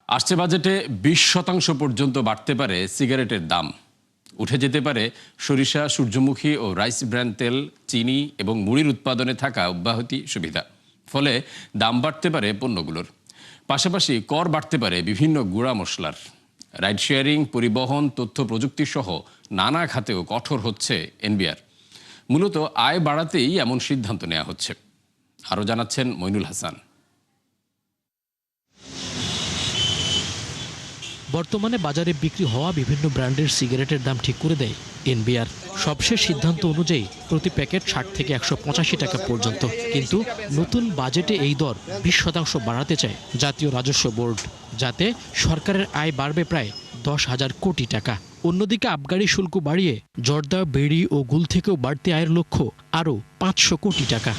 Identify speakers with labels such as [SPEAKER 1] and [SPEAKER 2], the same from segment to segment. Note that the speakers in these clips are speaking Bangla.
[SPEAKER 1] আসছে বাজেটে 20% পর্যন্ত বাড়তে পারে সিগারেটের দাম। উঠে যেতে পারে সরিষা, সূর্যমুখী ও রাইস ব্র্যান্ড তেল, চিনি এবং মুড়ির উৎপাদনে থাকা অব্যাহতি সুবিধা। ফলে দাম বাড়তে পারে পণ্যগুলোর। পাশাপাশি কর বাড়তে পারে বিভিন্ন গুঁড়া মশলার। রাইড শেয়ারিং, পরিবহন, তথ্য প্রযুক্তি সহ নানা খাতেও কঠোর হচ্ছে এনবিআর। মূলত আয় বাড়াতেই এমন সিদ্ধান্ত নেওয়া হচ্ছে। আরও জানাচ্ছেন মইনুল হাসান।
[SPEAKER 2] বর্তমানে বাজারে বিক্রি হওয়া বিভিন্ন ব্র্যান্ডের সিগারেটের দাম ঠিক করে দেয় এনবিআর। সবশেষ সিদ্ধান্ত অনুযায়ী প্রতি প্যাকেট 60 থেকে 185 টাকা পর্যন্ত। কিন্তু নতুন বাজেটে এই দর 20% বাড়াতে চায় জাতীয় রাজস্ব বোর্ড, যাতে সরকারের আয় বাড়বে প্রায় 10,000 কোটি টাকা। অন্যদিকে আবগারি শুল্ক বাড়িয়ে জর্দা, বেড়ি ও গুল থেকেও বাড়তি আয়ের লক্ষ্য আরও 500 কোটি টাকা।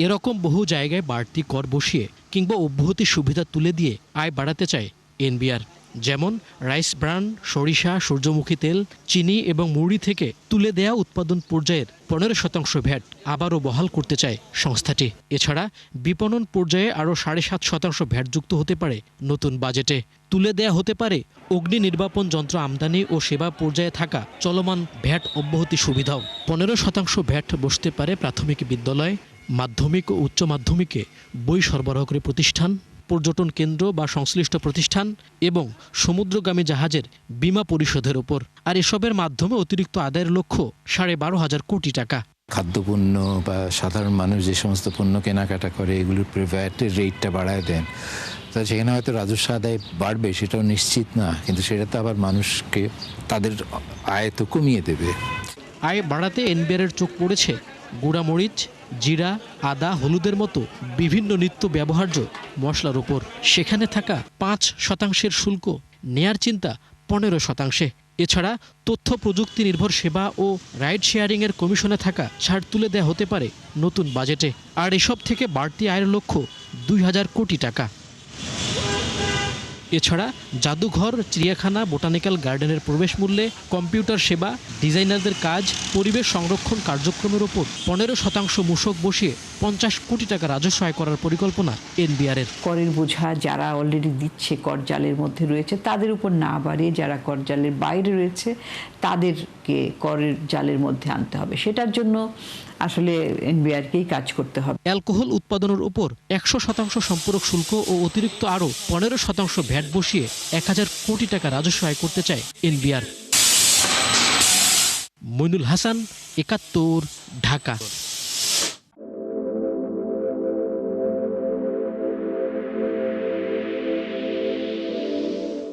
[SPEAKER 2] এরকম বহু জায়গায় বাড়তি কর বসিয়ে কিংবা অব্যাহতি সুবিধা তুলে দিয়ে আয় বাড়াতে চায় এনবিআর। যেমন রাইস ব্র্যান্ড, সরিষা, সূর্যমুখী তেল, চিনি এবং মুড়ি থেকে তুলে দেয়া উৎপাদন পর্যায়ের 15% ভ্যাট আবারও বহাল করতে চায় সংস্থাটি। এছাড়া বিপণন পর্যায়ে আরও 7.5% ভ্যাট যুক্ত হতে পারে নতুন বাজেটে। তুলে দেয়া হতে পারে অগ্নি নির্বাপন যন্ত্র আমদানি ও সেবা পর্যায়ে থাকা চলমান ভ্যাট অব্যাহতি সুবিধাও। 15% ভ্যাট বসতে পারে প্রাথমিক বিদ্যালয়, মাধ্যমিক ও উচ্চ মাধ্যমিকে বই সরবরাহকারী প্রতিষ্ঠান, পর্যটন কেন্দ্র বা সংশ্লিষ্ট প্রতিষ্ঠান এবং সমুদ্রগামী জাহাজের বীমা পরিশোধের ওপর। আর এসবের মাধ্যমে অতিরিক্ত আদায়ের লক্ষ্য 12,500 কোটি টাকা।
[SPEAKER 3] খাদ্যপণ্য বা সাধারণ মানুষ যে সমস্ত পণ্য কেনাকাটা করে এগুলোর ভ্যাটের রেটটা বাড়ায় দেন, তা সেখানে হয়তো রাজস্ব আদায় বাড়বে সেটাও নিশ্চিত না, কিন্তু সেটা তো আবার মানুষকে তাদের আয় তো কমিয়ে দেবে।
[SPEAKER 2] আয় বাড়াতে এনবিআরের চোখ পড়েছে গুঁড়ামরিচ, জিরা, আদা, হলুদের মতো বিভিন্ন নিত্য ব্যবহার্য মশলার উপর। সেখানে থাকা 5% শুল্ক নেয়ার চিন্তা 15%। এছাড়া তথ্য প্রযুক্তি নির্ভর সেবা ও রাইড শেয়ারিংয়ের কমিশনে থাকা ছাড় তুলে দেওয়া হতে পারে নতুন বাজেটে। আর এসব থেকে বাড়তি আয়ের লক্ষ্য 2,000 কোটি টাকা। এছাড়া জাদুঘর, চিড়িয়াখানা, বোটানিক্যাল গার্ডেনের প্রবেশ মূল্যে, কম্পিউটার সেবা, ডিজাইনারদের কাজ, পরিবেশ সংরক্ষণ কার্যক্রমের ওপর 15% মূসক বসিয়ে 50 কোটি টাকা রাজস্ব আয় করার পরিকল্পনা এনবিআরের।
[SPEAKER 4] করের বোঝা যারা অলরেডি দিচ্ছে কর জালের মধ্যে রয়েছে তাদের উপর না বাড়িয়ে যারা কর জালের বাইরে রয়েছে তাদেরকে করের জালের মধ্যে আনতে হবে। সেটার জন্য আসলে এনবিআরকেই কাজ করতে হবে।
[SPEAKER 2] অ্যালকোহল উৎপাদনের উপর 100% সম্পূরক শুল্ক ও অতিরিক্ত আরও 15% ভ্যাট বসিয়ে 1,000 কোটি টাকা রাজস্ব আয় করতে চায় এনবিআর। মইনুল হাসান, 71, ঢাকা।